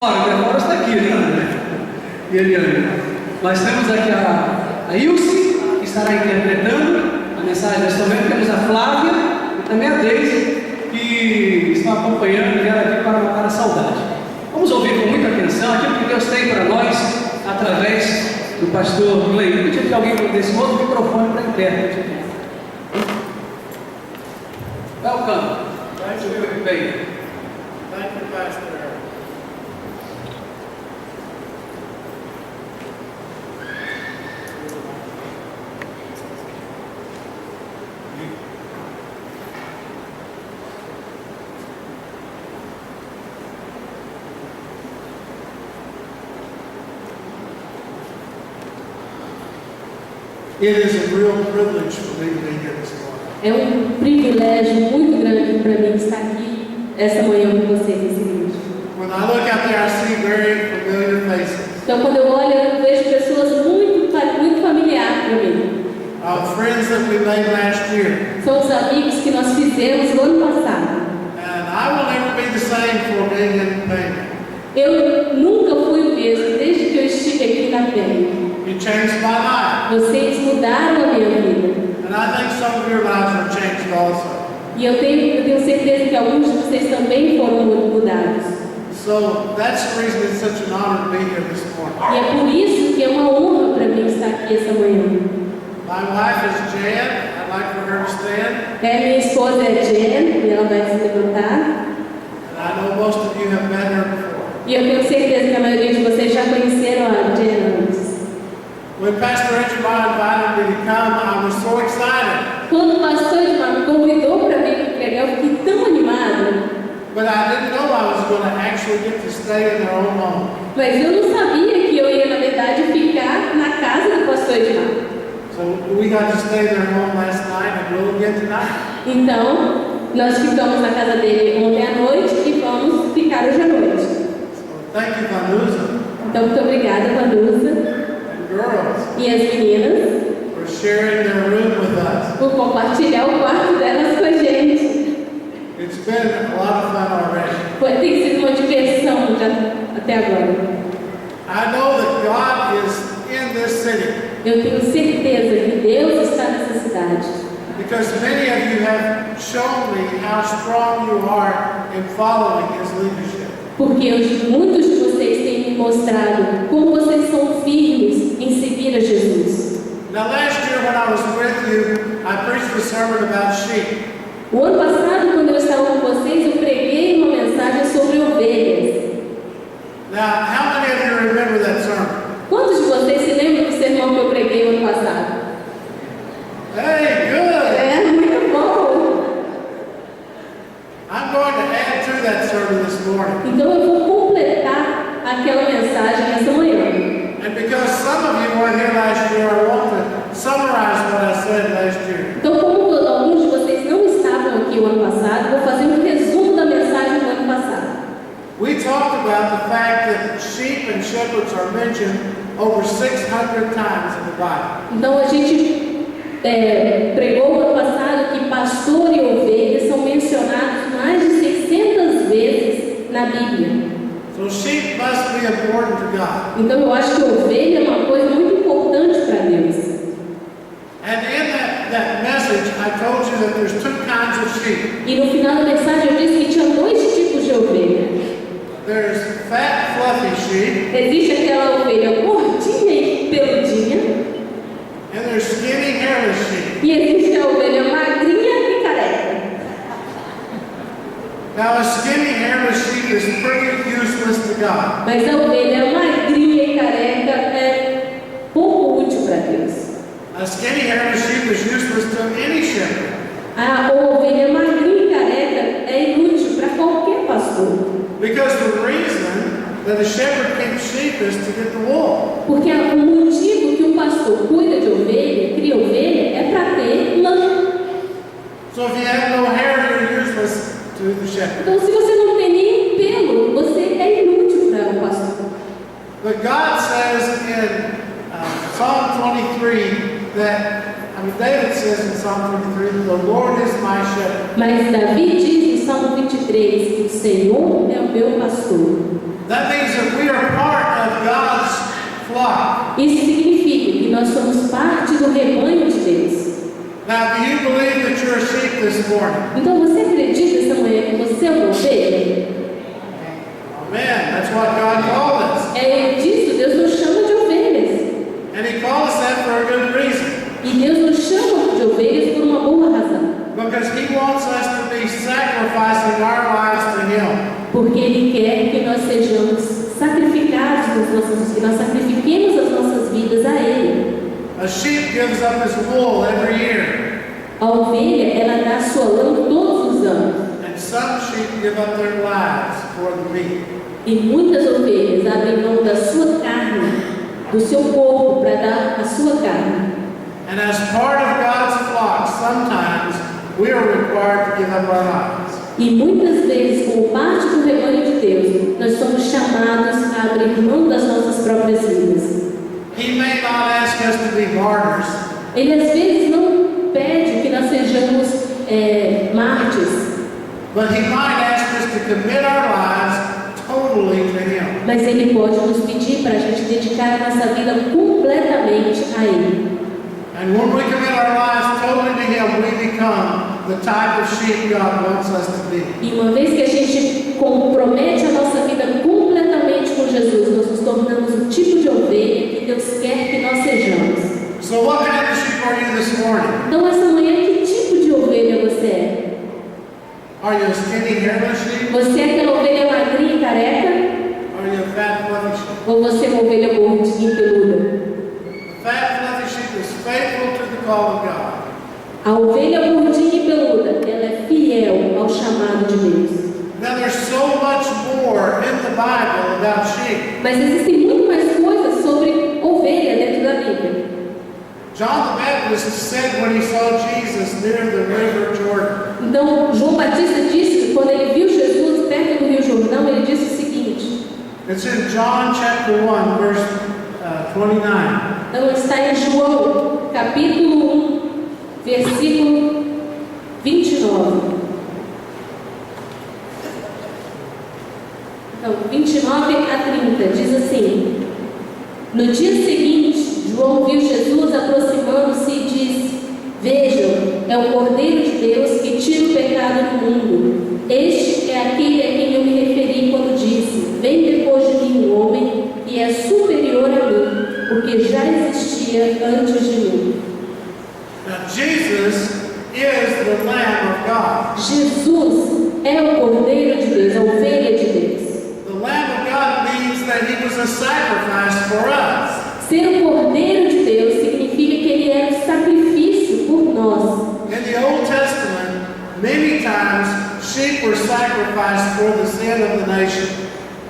Olha, a Débora está aqui, né? E Eliane. Nós temos aqui a Ilse, que estará interpretando a mensagem desta manhã. Temos a Flávia e também a Deise, que estão acompanhando e vieram aqui para matar a saudade. Vamos ouvir com muita atenção aquilo que Deus tem para nós através do pastor Cleide. Eu pedi que alguém desse outro microfone para a intérprete. Welcome. Thank you. Thank you, Pastor. It is a real privilege for me to be here this morning. É um privilégio muito grande para mim estar aqui essa manhã com vocês nesse vídeo. When I look out there, I see very familiar faces. Então, quando eu olho, eu vejo pessoas muito familiares para mim. Friends that we made last year. São os amigos que nós fizemos no ano passado. And I will never be the same for being in Penn. Eu nunca fui o mesmo desde que eu estive aqui na Penn. You changed my life. Vocês mudaram a minha vida. And I think some of your lives are changed also. E eu tenho certeza que alguns de vocês também foram mudados. So that's the reason it's such an honor to be here this morning. E é por isso que é uma honra para mim estar aqui essa manhã. My wife is Jan. I'd like for her to stand. Minha esposa é Jen, e ela vai se levantar. And I know most of you have met her before. E eu tenho certeza que a maioria de vocês já conheceram a Jen antes. When Pastor Edgemar invited me to come, I was so excited. Quando o pastor Edgemar me convidou para vir pregar, eu fiquei tão animada. But I didn't know I was going to actually get to stay in their own home. Mas eu não sabia que eu ia, na verdade, ficar na casa do pastor Edgemar. So we got to stay in their home last night and we'll again tonight. Então, nós ficamos na casa dele ontem à noite e vamos ficar hoje à noite. So thank you, Vanusa. Então, muito obrigada, Vanusa. Girls, E as meninas, for sharing their room with us. por compartilhar o quarto delas com a gente. It's been a lot of fun already. Tem sido uma diversão até agora. I know that God is in this city Eu tenho certeza que Deus está nessa cidade. because many of you have shown me how strong you are in following His leadership. Porque muitos de vocês têm me mostrado como vocês são firmes em seguir a Jesus. Now, last year when I was with you, I preached a sermon about sheep. O ano passado, quando eu estava com vocês, eu preguei uma mensagem sobre ovelhas. Now, how many of you remember that sermon? Quantos de vocês se lembram do sermão que eu preguei o ano passado? Hey, good! É muito bom! I'm going to add to that sermon this morning. Então eu vou completar aquela mensagem essa manhã. And because some of you weren't here last year, I want to summarize what I said last year. Então, como alguns de vocês não estavam aqui o ano passado, vou fazer um resumo da mensagem do ano passado. We talked about the fact that sheep and shepherds are mentioned over 600 times in the Bible. Então a gente pregou no ano passado que pastor e ovelha são mencionados mais de 600 vezes na Bíblia. So sheep must be important to God. Então eu acho que ovelha é uma coisa muito importante para Deus. And in that message, I told you that there's two kinds of sheep. E no final da mensagem eu disse que tinha dois tipos de ovelha. There's fat, fluffy sheep, Existe aquela ovelha gordinha e peludinha, and there's skinny, hairless sheep. e existe a ovelha magrinha e careca. Now, a skinny, hairless sheep is pretty useless to God. Mas a ovelha magrinha e careca é pouco útil para Deus. A skinny, hairless sheep is useless to any shepherd. A ovelha magrinha e careca é inútil para qualquer pastor. Because the reason that a shepherd keeps sheep is to get the wool. Porque o motivo que um pastor cuida de ovelha, cria ovelha, é para ter lã. So if you have no hair, you're useless to the shepherd. Então, se você não tem nenhum pelo, você é inútil para o pastor. But God says in Psalm 23 that, David says in Psalm 23, the Lord is my shepherd. Mas Davi diz em Salmo 23 que o Senhor é o meu pastor. That means that we are part of God's flock. Isso significa que nós somos parte do rebanho de Deus. Now, do you believe that you're a sheep this morning? Então você acredita essa manhã que você é uma ovelha? Amen. That's what God called us. É disso, Deus nos chama de ovelhas. And He called us that for a good reason. E Deus nos chama de ovelhas por uma boa razão. Because He wants us to be sacrificing our lives to Him. Porque Ele quer que nós sejamos sacrificados que nós sacrifiquemos as nossas vidas a Ele. A sheep gives up his wool every year. A ovelha, ela dá sua lã todos os anos. And some sheep give up their lives for the meat. E muitas ovelhas abrem mão da sua carne, do seu corpo, para dar a sua carne. And as part of God's flock, sometimes we are required to give up our lives. E muitas vezes, como parte do rebanho de Deus, nós somos chamados a abrir mão das nossas próprias vidas. He may not ask us to be martyrs, Ele às vezes não pede que nós sejamos mártires, but He might ask us to commit our lives totally to Him. mas Ele pode nos pedir para a gente dedicar a nossa vida completamente a Ele. And when we commit our lives totally to Him, we become the type of sheep God wants us to be. E uma vez que a gente compromete a nossa vida completamente com Jesus, nós nos tornamos o tipo de ovelha que Deus quer que nós sejamos. So what kind of sheep are you this morning? Então, essa manhã, que tipo de ovelha você é? Are you a skinny, hairless sheep? Você é aquela ovelha magrinha e careca? Are you a fat, fluffy sheep? Ou você é uma ovelha gordinha e peluda? A fat, fluffy sheep is faithful to the call of God. A ovelha gordinha e peluda, ela é fiel ao chamado de Deus. Now there's so much more in the Bible about sheep. Mas existem muito mais coisas sobre ovelha dentro da Bíblia. John the Baptist said when he saw Jesus near the river Jordan, Então, João Batista disse que quando ele viu Jesus perto do Rio Jordão, ele disse o seguinte. it's in John chapter 1, verse 29. Então, está em João, capítulo 1, versículo 29. Então, 29 a 30, diz assim: No dia seguinte, João viu Jesus aproximando-se e disse: Vejam, é o Cordeiro de Deus que tira o pecado do mundo. Este é aquele a quem eu me referi quando disse: Vem depois de mim um homem que é superior a mim, porque já existia antes de mim. Now Jesus is the Lamb of God. Jesus é o Cordeiro de Deus, a ovelha de Deus. The Lamb of God means that He was a sacrifice for us. Ser o Cordeiro de Deus significa que Ele é um sacrifício por nós. In the Old Testament, many times sheep were sacrificed for the sin of the nation.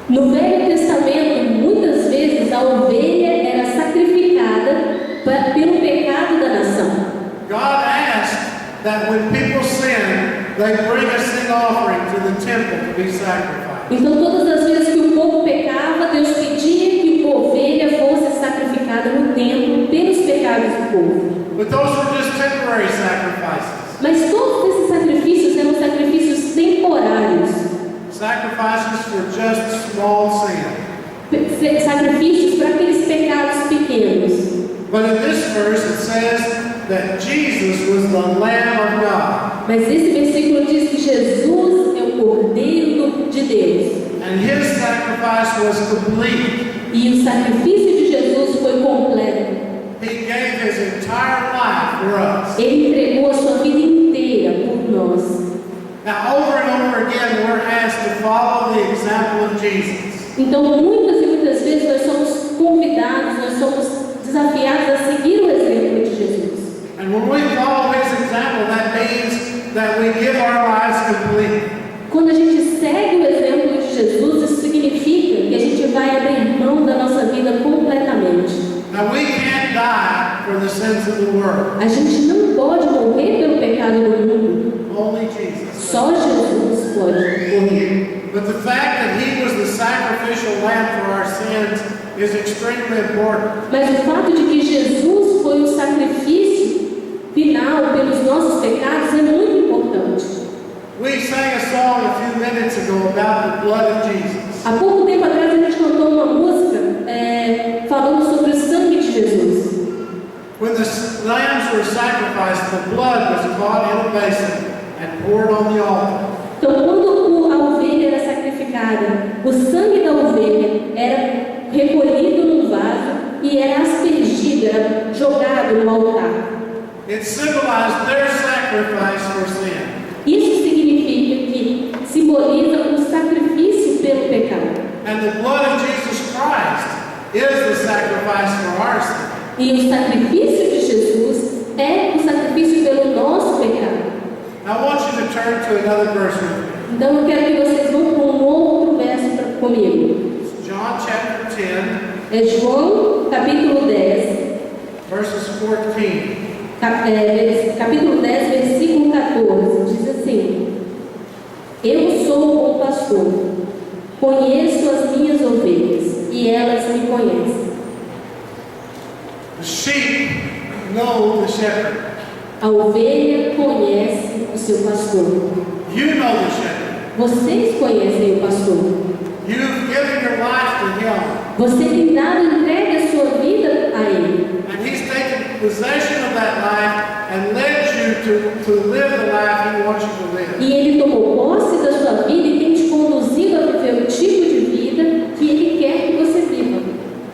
No Velho Testamento, muitas vezes a ovelha era sacrificada pelo pecado da nação. God asked that when people sin, they bring a sin offering to the temple to be sacrificed. Então, todas as vezes que o povo pecava, Deus pedia que uma ovelha fosse sacrificada no templo pelos pecados do povo. But those were just temporary sacrifices. Mas todos esses sacrifícios eram sacrifícios temporários. Sacrifices for just small sin. Sacrifícios para aqueles pecados pequenos. But in this verse it says that Jesus was the Lamb of God. Mas esse versículo diz que Jesus é o Cordeiro de Deus. And His sacrifice was complete. E o sacrifício de Jesus foi completo. He gave His entire life for us. Ele entregou a sua vida inteira por nós. Now over and over again we're asked to follow the example of Jesus. Então, muitas e muitas vezes nós somos convidados, nós somos desafiados a seguir o exemplo de Jesus. And when we follow His example, that means that we give our lives completely. Quando a gente segue o exemplo de Jesus, isso significa que a gente vai abrir mão da nossa vida completamente. Now we can't die for the sins of the world. A gente não pode morrer pelo pecado do mundo. Only Jesus. Só Jesus pode morrer. But the fact that He was the sacrificial lamb for our sins is extremely important. Mas o fato de que Jesus foi o sacrifício final pelos nossos pecados é muito importante. We sang a song a few minutes ago about the blood of Jesus. Há pouco tempo atrás a gente cantou uma música falando sobre o sangue de Jesus. When the lambs were sacrificed, the blood was caught in a basin and poured on the altar. Então, quando a ovelha era sacrificada, o sangue da ovelha era recolhido num vaso e era aspergido, era jogado no altar. It symbolized their sacrifice for sin. Isso significa que simboliza o sacrifício pelo pecado. And the blood of Jesus Christ is the sacrifice for our sin. E o sacrifício de Jesus é o sacrifício pelo nosso pecado. I want you to turn to another verse with me. Então eu quero que vocês vão para um outro verso comigo. It's John chapter 10, É João capítulo 10, verses 14. capítulo 10, versículo 14. Diz assim: Eu sou o bom pastor, conheço as minhas ovelhas e elas me conhecem. The sheep know the shepherd. A ovelha conhece o seu pastor. You know the shepherd. Vocês conhecem o pastor. You've given your life to him. Você tem dado entregue a sua vida a ele. And he's taken possession of that life and led you to live the life he wants you to live. E ele tomou posse da sua vida e tem te conduzido a viver o tipo de vida que ele quer que você viva.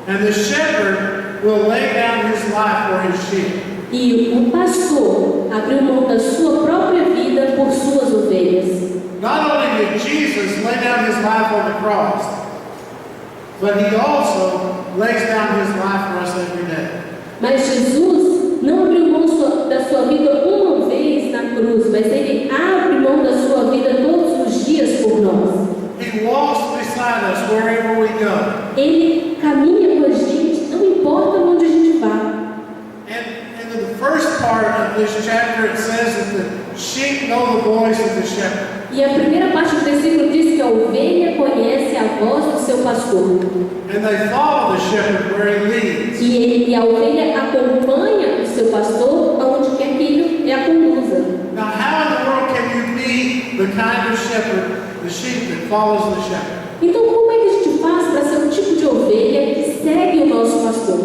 And the shepherd will lay down his life for his sheep. E o pastor abriu mão da sua própria vida por suas ovelhas. Not only did Jesus lay down his life on the cross, but he also lays down his life for us every day. Mas Jesus não abriu mão da sua vida uma vez na cruz, mas ele abre mão da sua vida todos os dias por nós. He walks beside us wherever we go. Ele caminha com a gente, não importa onde a gente vá. And in the first part of this chapter it says that the sheep know the voice of the shepherd. E a primeira parte do versículo diz que a ovelha conhece a voz do seu pastor. And they follow the shepherd where he leads. E a ovelha acompanha o seu pastor aonde quer que ele a conduza. Now how in the world can you be the kind of shepherd, the sheep that follows the shepherd? Então como é que a gente faz para ser o tipo de ovelha que segue o nosso pastor?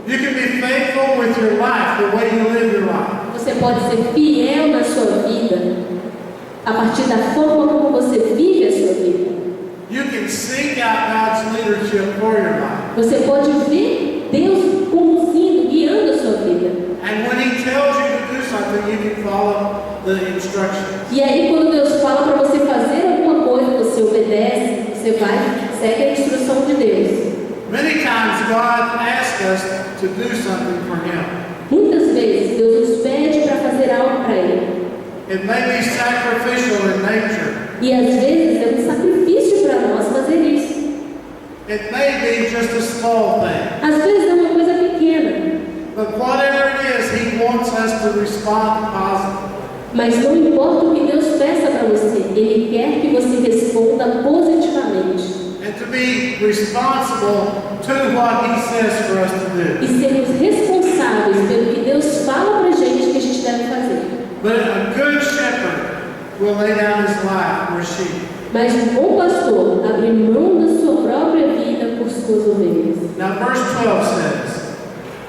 You can be faithful with your life, the way you live your life. Você pode ser fiel na sua vida a partir da forma como você vive a sua vida. You can seek out God's leadership for your life. Você pode ver Deus conduzindo, guiando a sua vida. And when he tells you to do something, you can follow the instructions. E aí quando Deus fala para você fazer alguma coisa, você obedece, você vai, segue a instrução de Deus. Many times God asks us to do something for him. Muitas vezes Deus nos pede para fazer algo para Ele. It may be sacrificial in nature. E às vezes é um sacrifício para nós fazer isso. It may be just a small thing. Às vezes é uma coisa pequena. But whatever it is, he wants us to respond positively. Mas não importa o que Deus peça para você, Ele quer que você responda positivamente. And to be responsible to what he says for us to do. E sermos responsáveis pelo que Deus fala para a gente que a gente deve fazer. But a good shepherd will lay down his life for sheep. Mas um bom pastor abre mão da sua própria vida por suas ovelhas. Now verse 12 says,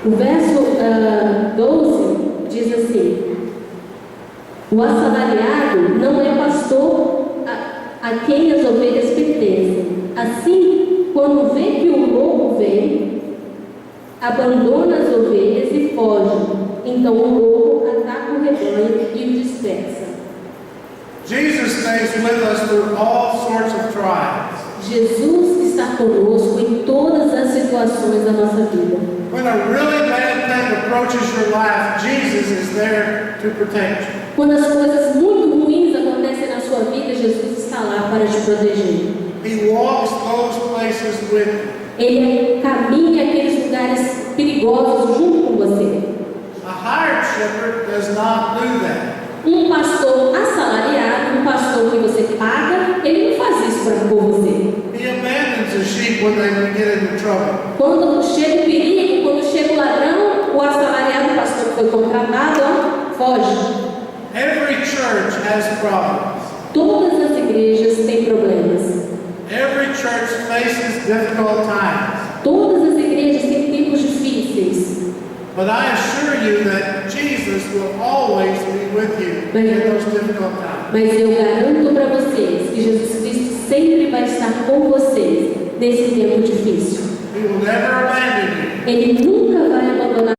O verso 12 diz assim: O assalariado não é pastor a quem as ovelhas pertencem. Assim, quando vê que o lobo vem, abandona as ovelhas e foge. Então o lobo ataca o rebanho e o dispersa. Jesus stays with us through all sorts of trials. Jesus está conosco em todas as situações da nossa vida. When a really bad thing approaches your life, Jesus is there to protect you. Quando as coisas muito ruins acontecem na sua vida, Jesus está lá para te proteger. He walks those places with you. Ele caminha aqueles lugares perigosos junto com você. A hired shepherd does not do that. Um pastor assalariado, um pastor que você paga, ele não faz isso por você. He abandons the sheep when they get into trouble. Quando chega o perigo, quando chega o ladrão, o assalariado, o pastor que foi contratado, ó, foge. Every church has problems. Todas as igrejas têm problemas. Every church faces difficult times. Todas as igrejas têm tempos difíceis. But I assure you that Jesus will always be with you in those difficult times. Mas eu garanto para vocês que Jesus Cristo sempre vai estar com vocês nesse tempo difícil. He will never abandon you. Ele nunca vai